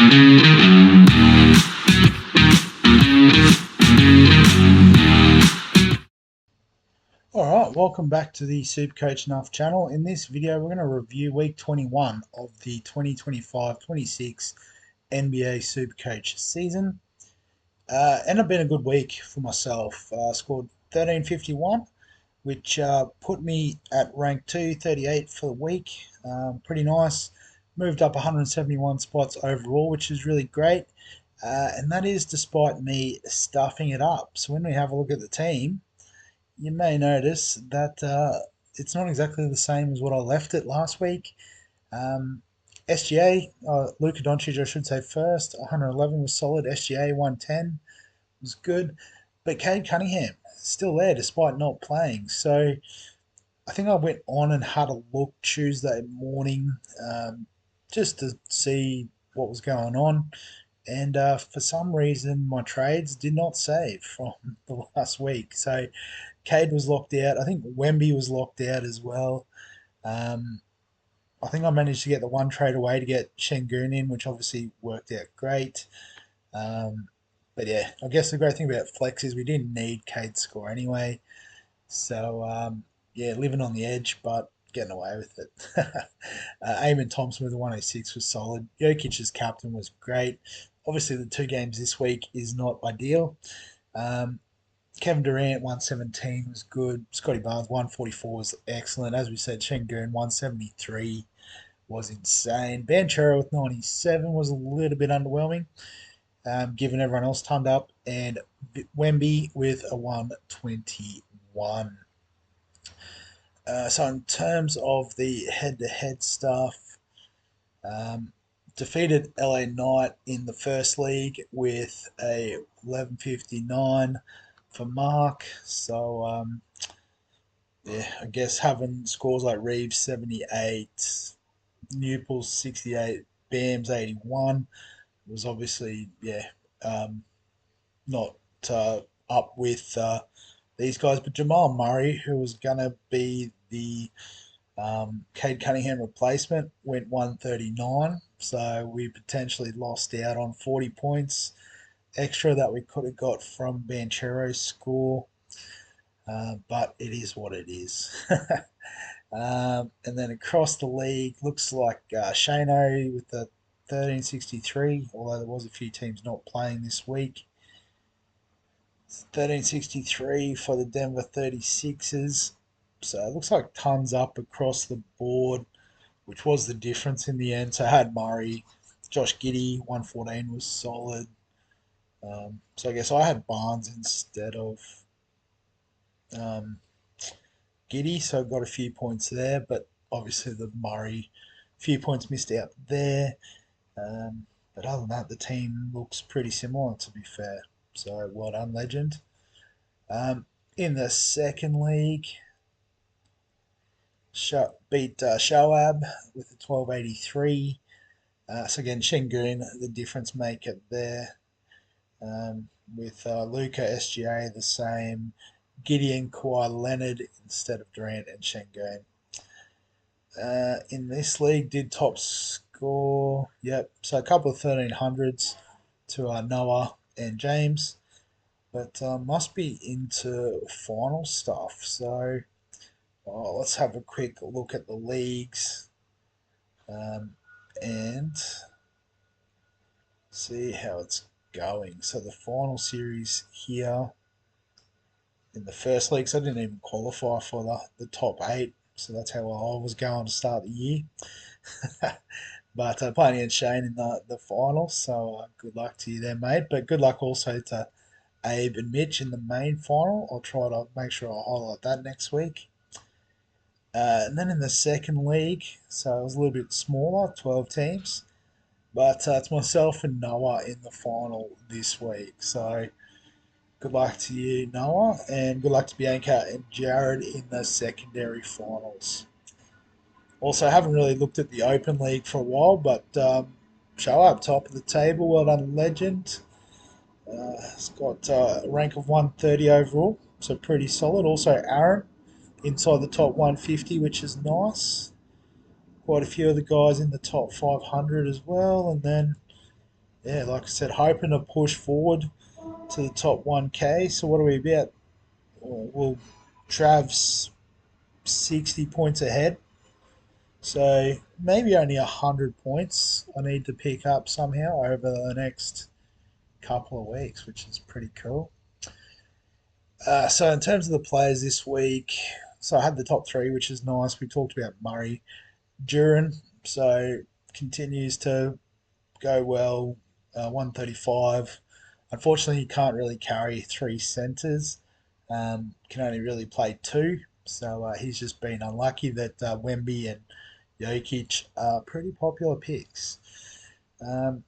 Alright, welcome back to the Supercoach Enough channel. In this video, we're going to review week 21 of the 2025-26 NBA Supercoach season. Ended up being a good week for myself. Scored 1351, which put me at rank 238 for the week. Pretty nice. Moved up 171 spots overall, which is really great. And that is despite me stuffing it up. So when we have a look at the team, you may notice that it's not exactly the same as what I left it last week. SGA, Luka Doncic, I should say first, 111 was solid. SGA, 110 was good. But Cade Cunningham, still there despite not playing. So I think I went on and had a look Tuesday morning just to see what was going on. And for some reason, my trades did not save from the last week. So Cade was locked out. I think Wemby was locked out as well. I think I managed to get the one trade away to get Şengün in, which obviously worked out great. But yeah, I guess the great thing about Flex is we didn't need Cade's score anyway. So yeah, living on the edge, but getting away with it. Eamon Thompson with the 106 was solid. Jokic's captain was great. Obviously, the 2 games this week is not ideal. Kevin Durant 117 was good. Scotty Barnes 144 was excellent. As we said, Şengün 173 was insane. Banchero with 97 was a little bit underwhelming, given everyone else turned up, and Wemby with a 121. So in terms of the head-to-head stuff, defeated LA Knight in the first league with a 1159 for Mark. So yeah, I guess having scores like Reeves 78, Newples 68, Bams 81 was obviously not up with these guys. But Jamal Murray, who was gonna be the Cade Cunningham replacement, went 139, so we potentially lost out on 40 points extra that we could have got from Banchero's score, but it is what it is. And then across the league, looks like Shano with the 1363, although there was a few teams not playing this week. 1363 for the Denver 36ers. So it looks like tons up across the board, which was the difference in the end. So I had Murray, Josh Giddey, 114 was solid. So I guess I had Barnes instead of Giddey, so I got a few points there. But obviously the Murray, few points missed out there. But other than that, the team looks pretty similar, to be fair. So well done, Legend. In the second league, beat Shoab with a 1283. So again, Şengün, the difference maker there. With Luka, SGA the same. Gideon, Kawhi Leonard instead of Durant and Şengün. In this league, did top score. Yep, so a couple of 1300s to Noah and James. But must be into final stuff. So let's have a quick look at the leagues and see how it's going. So the final series here in the first league, so I didn't even qualify for the top 8. So that's how well I was going to start the year. But playing against Shane in the final. So good luck to you there, mate. But good luck also to Abe and Mitch in the main final. I'll try to make sure I highlight that next week. And then in the second league, so it was a little bit smaller, 12 teams. But it's myself and Noah in the final this week. So good luck to you, Noah, and good luck to Bianca and Jared in the secondary finals. Also, I haven't really looked at the Open League for a while, but show up top of the table. Well done, Legend. It's got a rank of 130 overall, so pretty solid. Also, Aaron inside the top 150, which is nice. Quite a few of the guys in the top 500 as well. And then yeah, like I said, hoping to push forward to the top 1K. So what are we about? Well, Trav's 60 points ahead. So maybe only 100 points I need to pick up somehow over the next couple of weeks, which is pretty cool. So in terms of the players this week, so I had the top three, which is nice. We talked about Murray, Duran, so continues to go well. 135. Unfortunately, he can't really carry three centres. Can only really play two. So he's just been unlucky that Wemby and Jokic are pretty popular picks. Um,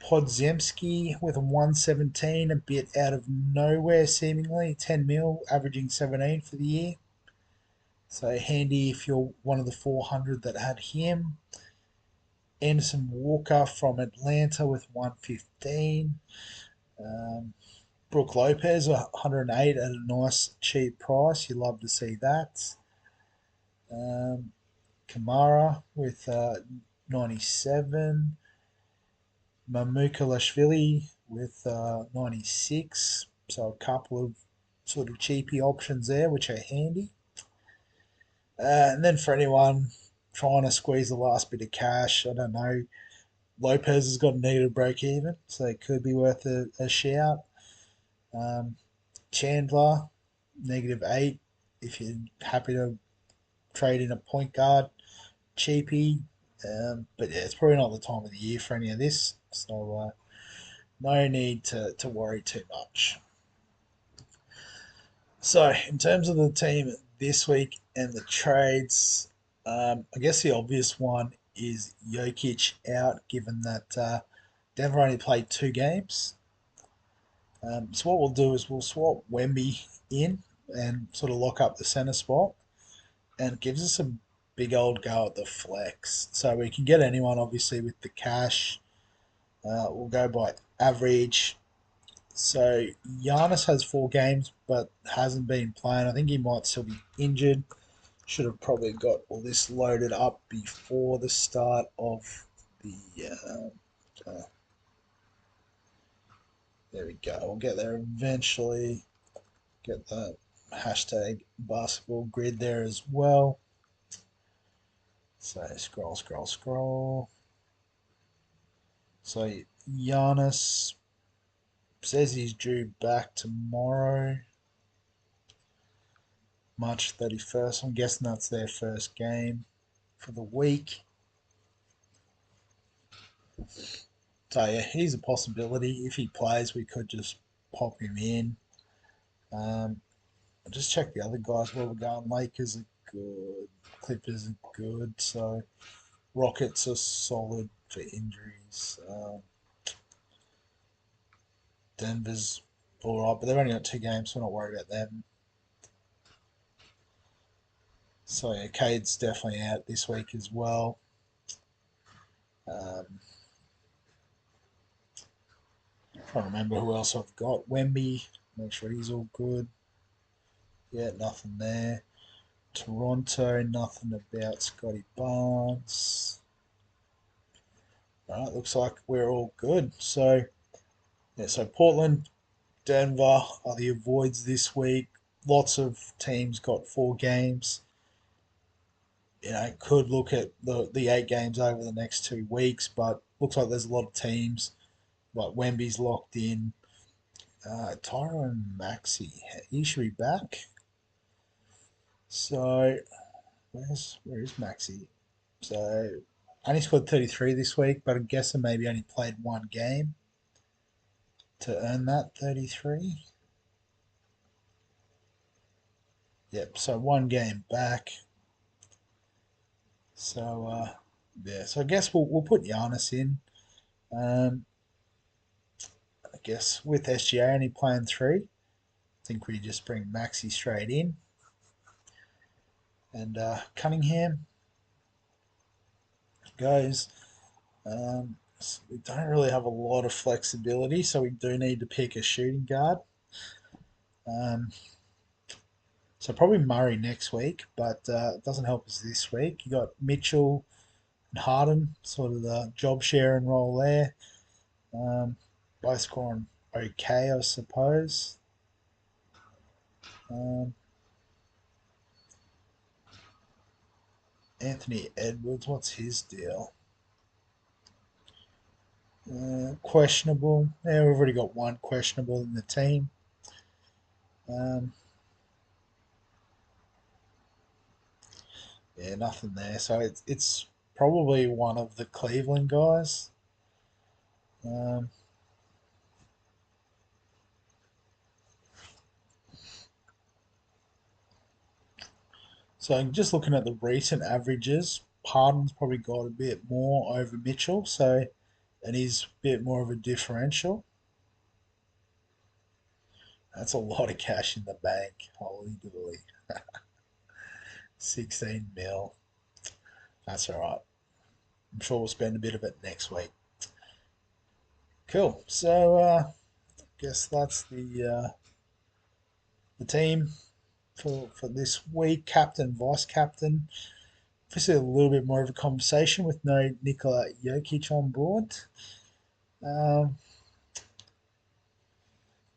Podziemski with a 117, a bit out of nowhere seemingly, 10 mil, averaging 17 for the year. So handy if you're one of the 400 that had him. Anderson Walker from Atlanta with 115. Um, Brooke Lopez, 108 at a nice cheap price. You love to see that. Um, Kamara with 97. Mamuka Lashvili with 96. So a couple of sort of cheapy options there, which are handy. And then for anyone trying to squeeze the last bit of cash, I don't know, Lopez has got a negative break even, so it could be worth a shout. Um, Chandler, -8 if you're happy to trade in a point guard, cheapy. But yeah, it's probably not the time of the year for any of this, so no need to worry too much. So, in terms of the team this week and the trades, I guess the obvious one is Jokic out, given that Denver only played two games. So what we'll do is we'll swap Wemby in and sort of lock up the centre spot, and it gives us a big old go at the flex. So we can get anyone, obviously, with the cash. We'll go by average. So Giannis has 4 games, but hasn't been playing. I think he might still be injured. Should have probably got all this loaded up before the start of the. There we go. We'll get there eventually. Get the hashtag basketball grid there as well. So scroll, scroll, scroll. So Giannis says he's due back tomorrow, March 31st. I'm guessing that's their first game for the week. So yeah, he's a possibility. If he plays, we could just pop him in. I'll just check the other guys where we're going. Lakers are good. Clippers are good. So Rockets are solid for injuries. Denver's all right, but they've only got 2 games, so we're not worried about them. So yeah, Cade's definitely out this week as well. Um, Trying to remember who else I've got. Wemby, make sure he's all good. Yeah, nothing there. Toronto, nothing about Scotty Barnes. All right, looks like we're all good. So yeah, so Portland, Denver are the avoids this week. Lots of teams got 4 games. Could look at the 8 games over the next 2 weeks, but looks like there's a lot of teams. Like Wemby's locked in. Tyron Maxey, he should be back. So where is Maxey? So only scored 33 this week, but I'm guessing maybe only played 1 game to earn that 33. Yep, so 1 game back. So yeah, so I guess we'll put Giannis in. Um, I guess with SGA only playing 3, I think we just bring Maxi straight in. And Cunningham goes. So we don't really have a lot of flexibility, so we do need to pick a shooting guard. Um, so probably Murray next week, but it doesn't help us this week. You got Mitchell and Harden, sort of the job sharing role there. Um, Both scoring okay, I suppose. Um, Anthony Edwards, what's his deal? Questionable. Yeah, we've already got one questionable in the team. Um, yeah, nothing there. So it's probably one of the Cleveland guys. Um, so just looking at the recent averages, Pardon's probably got a bit more over Mitchell. So and he's a bit more of a differential. That's a lot of cash in the bank. Holy dooly. 16 mil. That's all right. I'm sure we'll spend a bit of it next week. Cool. So, guess that's the team for this week. Captain, vice captain. Obviously, a little bit more of a conversation with no Nikola Jokic on board. Um,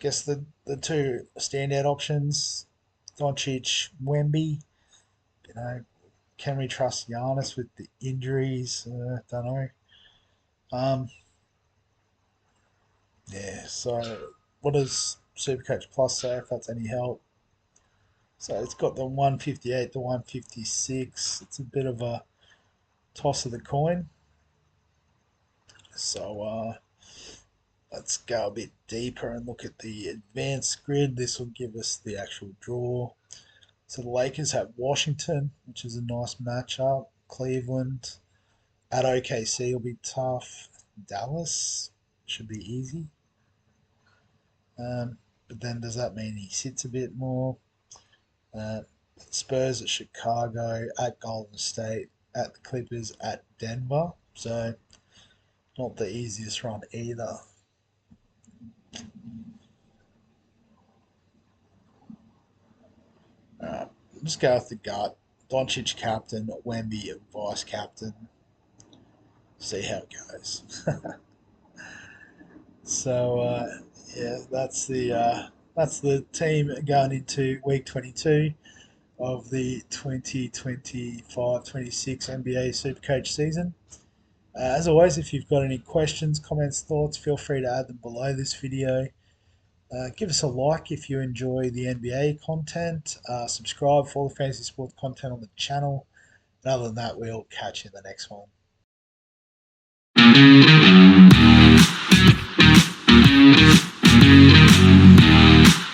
guess the two standout options, Doncic, Wemby. You know, can we trust Giannis with the injuries? Don't know. Um, yeah. So, what does Supercoach Plus say if that's any help? So it's got the 158, the 156. It's a bit of a toss of the coin. So let's go a bit deeper and look at the advanced grid. This will give us the actual draw. So the Lakers have Washington, which is a nice matchup. Cleveland at OKC will be tough. Dallas should be easy. But then does that mean he sits a bit more? Uh, Spurs at Chicago, at Golden State, at the Clippers, at Denver. So not the easiest run either. Just go with the gut. Doncic captain, Wemby vice captain. See how it goes. So yeah, that's the team going into week 22 of the 2025-26 NBA Supercoach season. As always, if you've got any questions, comments, thoughts, feel free to add them below this video. Give us a like if you enjoy the NBA content. Subscribe for all the fantasy sports content on the channel. And other than that, we'll catch you in the next one.